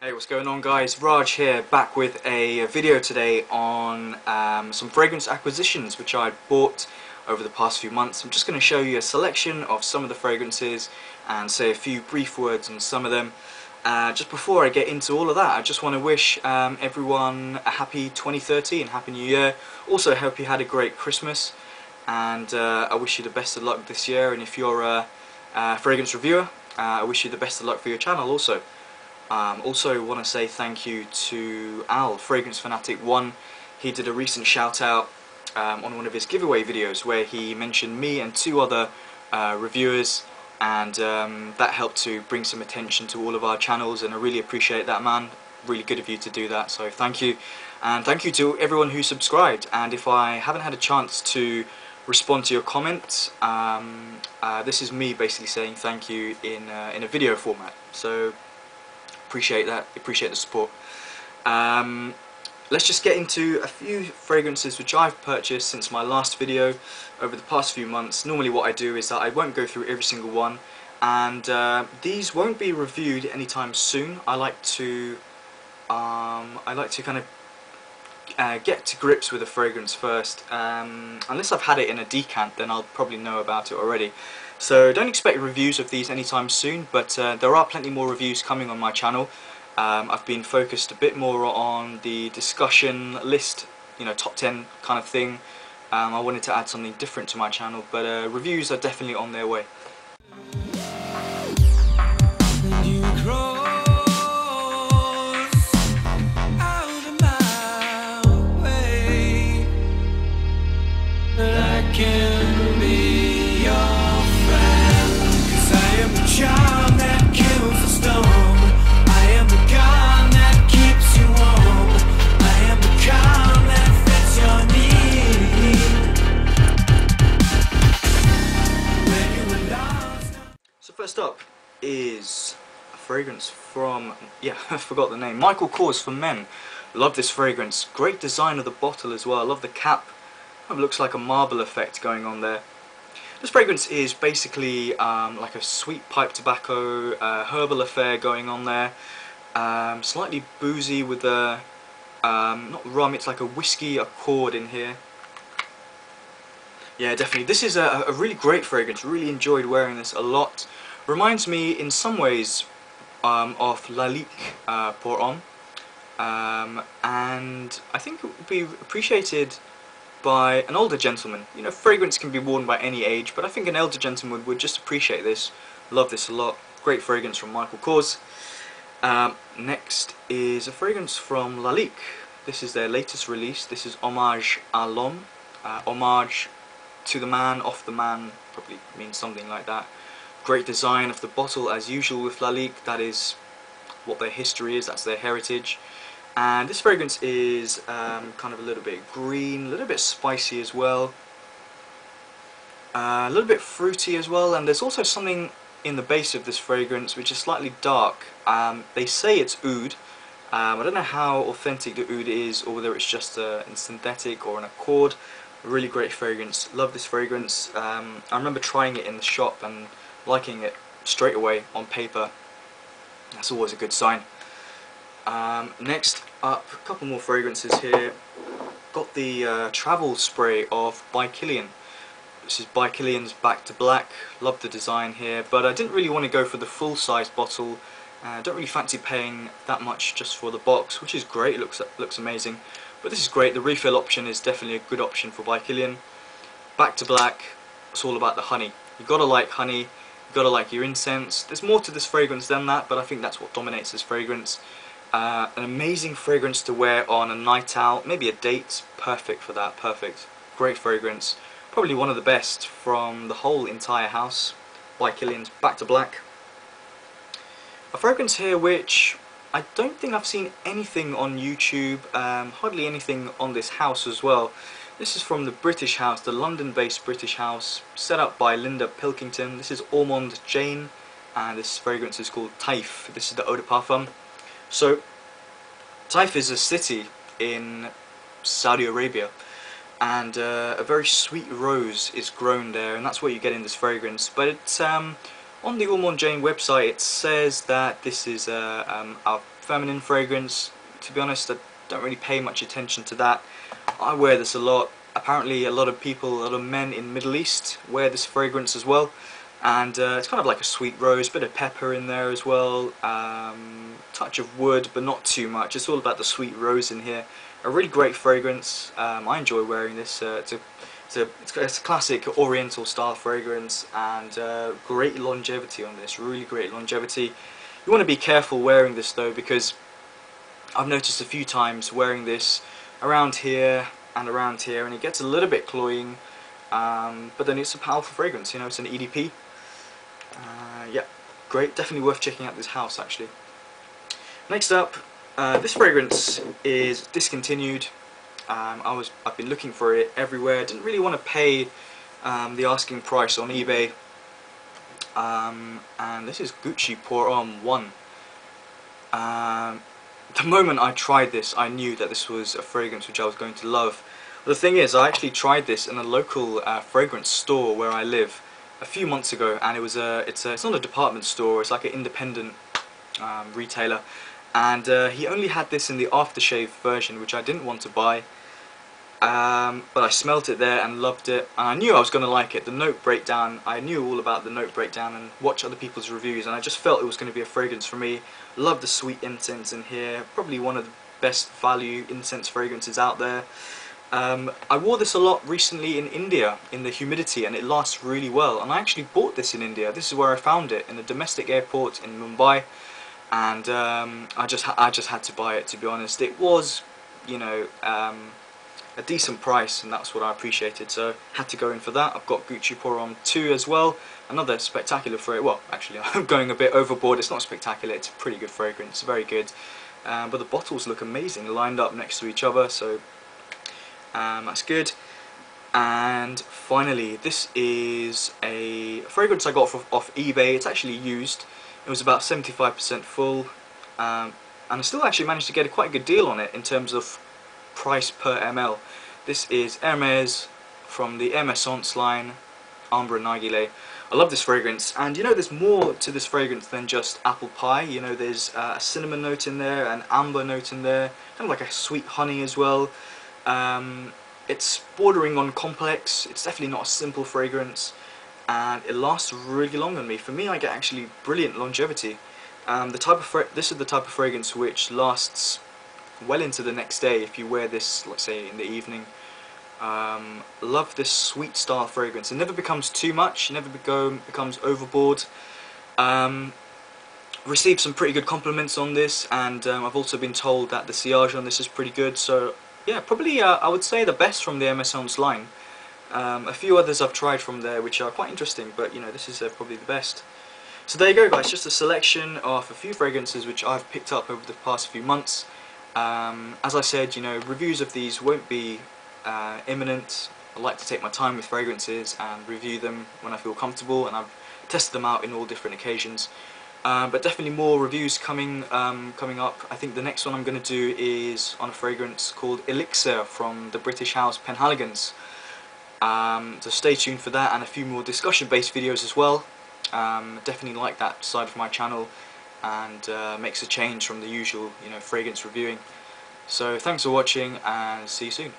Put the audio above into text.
Hey, what's going on guys? Raj here, back with a video today on some fragrance acquisitions which I bought over the past few months. I'm just going to show you a selection of some of the fragrances and say a few brief words on some of them. Just before I get into all of that, I just want to wish everyone a happy 2013, happy new year. Also hope you had a great Christmas, and I wish you the best of luck this year. And if you're a fragrance reviewer, I wish you the best of luck for your channel also. Also want to say thank you to Al, Fragrance Fanatic 1. He did a recent shout out on one of his giveaway videos where he mentioned me and two other reviewers, and that helped to bring some attention to all of our channels, and I really appreciate that, man. Really good of you to do that, so thank you. And thank you to everyone who subscribed, and if I haven't had a chance to respond to your comments, this is me basically saying thank you in a video format, so appreciate that, appreciate the support. Let's just get into a few fragrances which I've purchased since my last video over the past few months. Normally what I do is that I won't go through every single one, and these won't be reviewed anytime soon. I like to kind of get to grips with a fragrance first. Unless I've had it in a decant, then I'll probably know about it already. So don't expect reviews of these anytime soon, but there are plenty more reviews coming on my channel. I've been focused a bit more on the discussion list, you know, top 10 kind of thing. I wanted to add something different to my channel, but reviews are definitely on their way. First up is a fragrance from, I forgot the name, Michael Kors for Men. Love this fragrance. Great design of the bottle as well. I love the cap. It looks like a marble effect going on there. This fragrance is basically like a sweet pipe tobacco, herbal affair going on there. Slightly boozy with a, not rum, it's like a whiskey accord in here. Yeah, definitely. This is a really great fragrance. Really enjoyed wearing this a lot. Reminds me in some ways of Lalique pour Homme, and I think it would be appreciated by an older gentleman. You know, fragrance can be worn by any age, but I think an elder gentleman would just appreciate this. Love this a lot. Great fragrance from Michael Kors. Next is a fragrance from Lalique. This is their latest release. This is Hommage à l'Homme. Homage to the man, off the man, probably means something like that. Great design of the bottle as usual with Lalique. That is what their history is, that's their heritage. And this fragrance is kind of a little bit green, a little bit spicy as well, a little bit fruity as well, and there's also something in the base of this fragrance which is slightly dark. They say it's oud. I don't know how authentic the oud is, or whether it's just in synthetic or an accord. A really great fragrance. Love this fragrance. I remember trying it in the shop and liking it straight away on paper. That's always a good sign. Next up, a couple more fragrances here. Got the travel spray by Kilian. This is by Kilian's Back to Black. Love the design here, but I didn't really want to go for the full size bottle. Don't really fancy paying that much just for the box, which is great. It looks amazing, but this is great. The refill option is definitely a good option for by Kilian. Back to Black. It's all about the honey. You gotta like honey. You've got to like your incense. There's more to this fragrance than that, but I think that's what dominates this fragrance. An amazing fragrance to wear on a night out, maybe a date. Perfect for that, perfect. Great fragrance. Probably one of the best from the whole entire house. By Kilian's Back to Black. A fragrance here which I don't think I've seen anything on YouTube, hardly anything on this house as well. This is from the British house, the London-based British house, set up by Linda Pilkington. This is Ormonde Jayne, and this fragrance is called Taif. This is the eau de parfum. So, Taif is a city in Saudi Arabia, and a very sweet rose is grown there, and that's what you get in this fragrance. But it's On the Ormonde Jayne website it says that this is a feminine fragrance. To be honest, I don't really pay much attention to that. I wear this a lot. Apparently a lot of people, a lot of men in Middle East wear this fragrance as well. And it's kind of like a sweet rose, bit of pepper in there as well, touch of wood but not too much. It's all about the sweet rose in here. A really great fragrance. I enjoy wearing this. It's a classic Oriental style fragrance, and great longevity on this, really great longevity. You want to be careful wearing this though, because I've noticed a few times wearing this around here and around here, and it gets a little bit cloying, but then it's a powerful fragrance, you know, it's an EDP. Yeah, great, definitely worth checking out this house actually. Next up, this fragrance is discontinued. I've been looking for it everywhere. Didn't really want to pay the asking price on eBay. And this is Gucci Pour Homme 1. The moment I tried this, I knew that this was a fragrance which I was going to love. The thing is, I actually tried this in a local fragrance store where I live a few months ago, and it's not a department store, it's like an independent retailer, and he only had this in the aftershave version, which I didn't want to buy, but I smelt it there and loved it, and I knew I was going to like it. The note breakdown, I knew all about the note breakdown and watch other people's reviews, and I just felt it was going to be a fragrance for me. Love the sweet incense in here, probably one of the best value incense fragrances out there. I wore this a lot recently in India, in the humidity, and it lasts really well. And I actually bought this in India. This is where I found it, in a domestic airport in Mumbai, and I just had to buy it, to be honest. It was, you know, a decent price, and that's what I appreciated, so had to go in for that. I've got Gucci Pour Homme 2 as well, another spectacular fragrance. Well, actually I'm going a bit overboard, it's not spectacular, it's a pretty good fragrance, very good. But the bottles look amazing, lined up next to each other, so that's good. And finally, this is a fragrance I got off eBay. It's actually used. It was about 75% full, and I still actually managed to get a quite good deal on it in terms of price per ml. This is Hermes from the Acheson line, Ambre and Narguile. I love this fragrance, and you know, there's more to this fragrance than just apple pie. You know, there's a cinnamon note in there, an amber note in there, kind of like a sweet honey as well. It's bordering on complex. It's definitely not a simple fragrance, and it lasts really long on me. For me, I get actually brilliant longevity. This is the type of fragrance which lasts well into the next day if you wear this, let's say, in the evening. Love this sweet style fragrance. It never becomes too much, never becomes overboard. Received some pretty good compliments on this, and I've also been told that the sillage on this is pretty good, so yeah, probably I would say the best from the Amazon's line. A few others I've tried from there which are quite interesting, but you know, this is probably the best. So there you go guys, just a selection of a few fragrances which I've picked up over the past few months. As I said, you know, reviews of these won't be imminent. I like to take my time with fragrances and review them when I feel comfortable, and I've tested them out in all different occasions. But definitely more reviews coming up. I think the next one I'm going to do is on a fragrance called Elixir from the British house Penhaligon's. So stay tuned for that, and a few more discussion based videos as well. Definitely like that side of my channel, and makes a change from the usual, you know, fragrance reviewing. So thanks for watching, and see you soon.